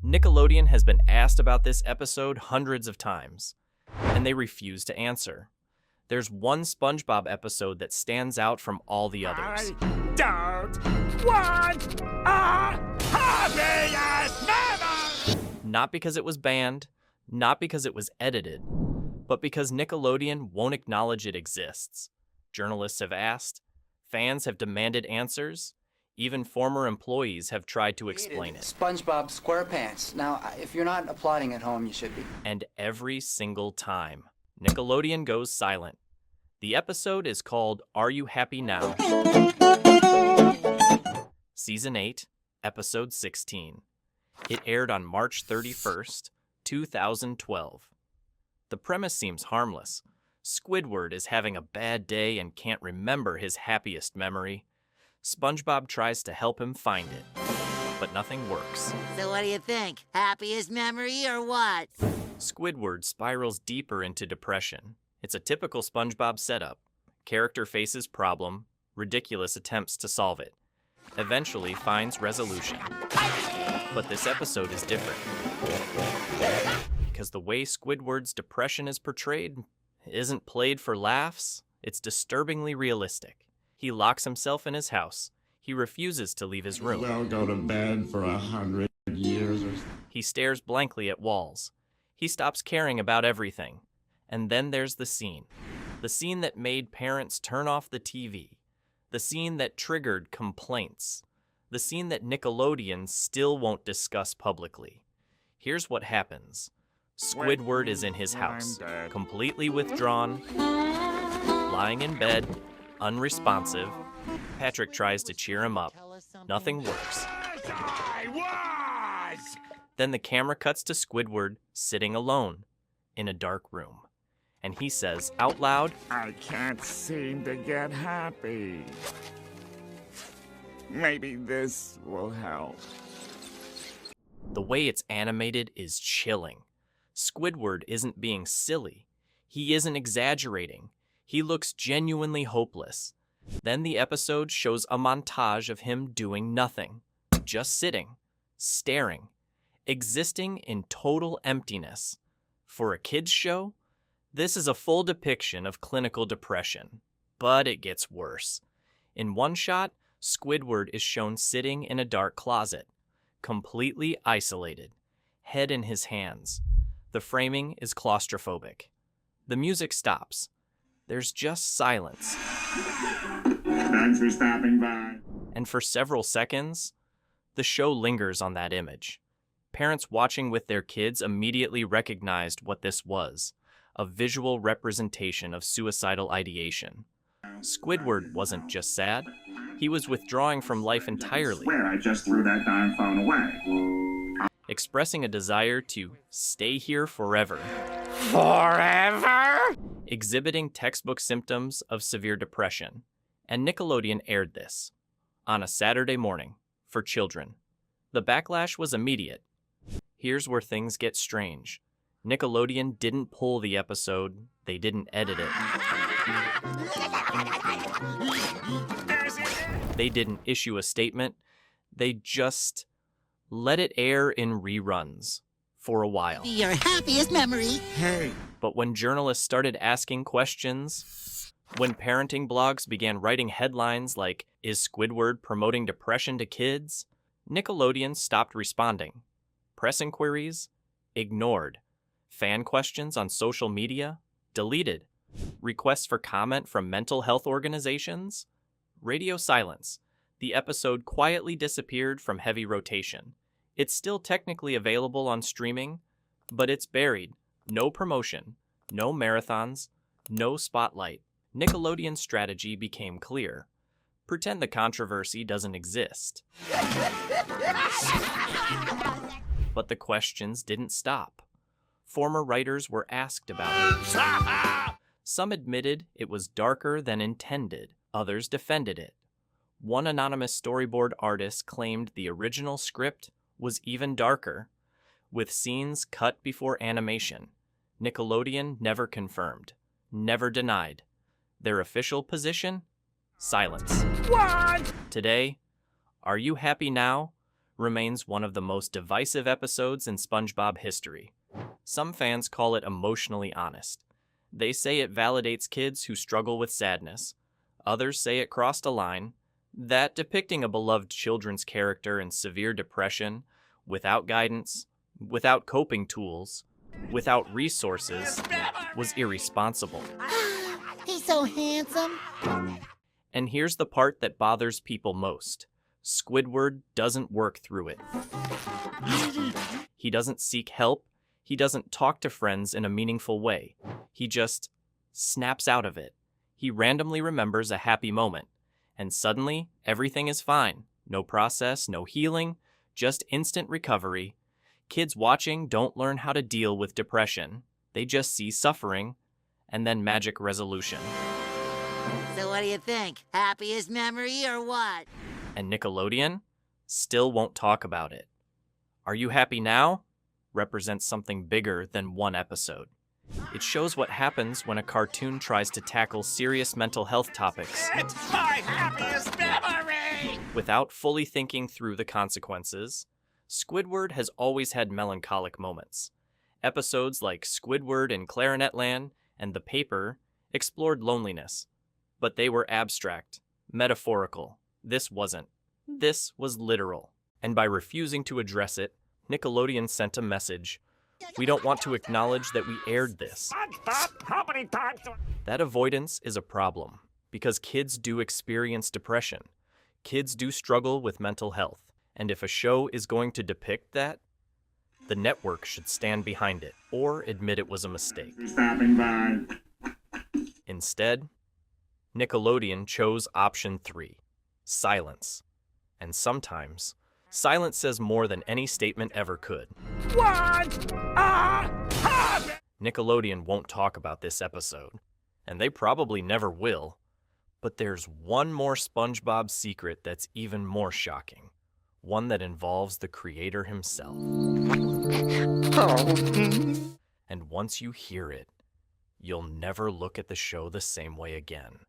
Nickelodeon has been asked about this episode hundreds of times, and they refuse to answer. There's one SpongeBob episode that stands out from all the others. I don't want a happiest memory! Not because it was banned, not because it was edited, but because Nickelodeon won't acknowledge it exists. Journalists have asked, fans have demanded answers, even former employees have tried to explain it. SpongeBob SquarePants. Now, if you're not applauding at home, you should be. And every single time, Nickelodeon goes silent. The episode is called Are You Happy Now? Season 8, Episode 16. It aired on March 31st, 2012. The premise seems harmless. Squidward is having a bad day and can't remember his happiest memory. SpongeBob tries to help him find it, but nothing works. So what do you think? Happiest memory or what? Squidward spirals deeper into depression. It's a typical SpongeBob setup. Character faces problem, ridiculous attempts to solve it. Eventually finds resolution. But this episode is different. Because the way Squidward's depression is portrayed isn't played for laughs, it's disturbingly realistic. He locks himself in his house. He refuses to leave his room. Well, go to bed for 100 years or so. He stares blankly at walls. He stops caring about everything. And then there's the scene. The scene that made parents turn off the TV. The scene that triggered complaints. The scene that Nickelodeon still won't discuss publicly. Here's what happens. Squidward is in his house, completely withdrawn, lying in bed, unresponsive. Patrick tries to cheer him up. Nothing works. Then the camera cuts to Squidward sitting alone in a dark room. And he says out loud, I can't seem to get happy. Maybe this will help. The way it's animated is chilling. Squidward isn't being silly. He isn't exaggerating. He looks genuinely hopeless. Then the episode shows a montage of him doing nothing, just sitting, staring, existing in total emptiness. For a kids' show, this is a full depiction of clinical depression, but it gets worse. In one shot, Squidward is shown sitting in a dark closet, completely isolated, head in his hands. The framing is claustrophobic. The music stops. There's just silence. Thanks for stopping by. And for several seconds, the show lingers on that image. Parents watching with their kids immediately recognized what this was, a visual representation of suicidal ideation. Squidward wasn't just sad, he was withdrawing from life entirely. I swear I just threw that darn phone away. Expressing a desire to stay here forever. Forever? Exhibiting textbook symptoms of severe depression. And Nickelodeon aired this on a Saturday morning for children. The backlash was immediate. Here's where things get strange. Nickelodeon didn't pull the episode, they didn't edit it. They didn't issue a statement, they just let it air in reruns for a while. Your happiest memory. Hey. But when journalists started asking questions, when parenting blogs began writing headlines like, "Is Squidward promoting depression to kids?" Nickelodeon stopped responding. Press inquiries? Ignored. Fan questions on social media? Deleted. Requests for comment from mental health organizations? Radio silence. The episode quietly disappeared from heavy rotation. It's still technically available on streaming, but it's buried. No promotion, no marathons, no spotlight. Nickelodeon's strategy became clear. Pretend the controversy doesn't exist. But the questions didn't stop. Former writers were asked about it. Some admitted it was darker than intended. Others defended it. One anonymous storyboard artist claimed the original script was even darker, with scenes cut before animation. Nickelodeon never confirmed, never denied. Their official position? Silence. What? Today, Are You Happy Now? remains one of the most divisive episodes in SpongeBob history. Some fans call it emotionally honest. They say it validates kids who struggle with sadness. Others say it crossed a line, that depicting a beloved children's character in severe depression, without guidance, without coping tools, without resources, was irresponsible. He's so handsome. And here's the part that bothers people most. Squidward doesn't work through it. He doesn't seek help. He doesn't talk to friends in a meaningful way. He just snaps out of it. He randomly remembers a happy moment, and suddenly everything is fine. No process, no healing, just instant recovery. Kids watching don't learn how to deal with depression. They just see suffering and then magic resolution. So what do you think? Happiest memory or what? And Nickelodeon still won't talk about it. Are You Happy Now? Represents something bigger than one episode. It shows what happens when a cartoon tries to tackle serious mental health topics. It's my happiest memory! Without fully thinking through the consequences. Squidward has always had melancholic moments. Episodes like Squidward in Clarinet Land and The Paper explored loneliness, but they were abstract, metaphorical. This wasn't. This was literal. And by refusing to address it, Nickelodeon sent a message. We don't want to acknowledge that we aired this. SpongeBob, how many times do That avoidance is a problem, because kids do experience depression. Kids do struggle with mental health. And if a show is going to depict that, the network should stand behind it or admit it was a mistake. Stopping by. Instead, Nickelodeon chose option 3, silence. And sometimes, silence says more than any statement ever could. Nickelodeon won't talk about this episode, and they probably never will. But there's one more SpongeBob secret that's even more shocking. One that involves the creator himself. And once you hear it, you'll never look at the show the same way again.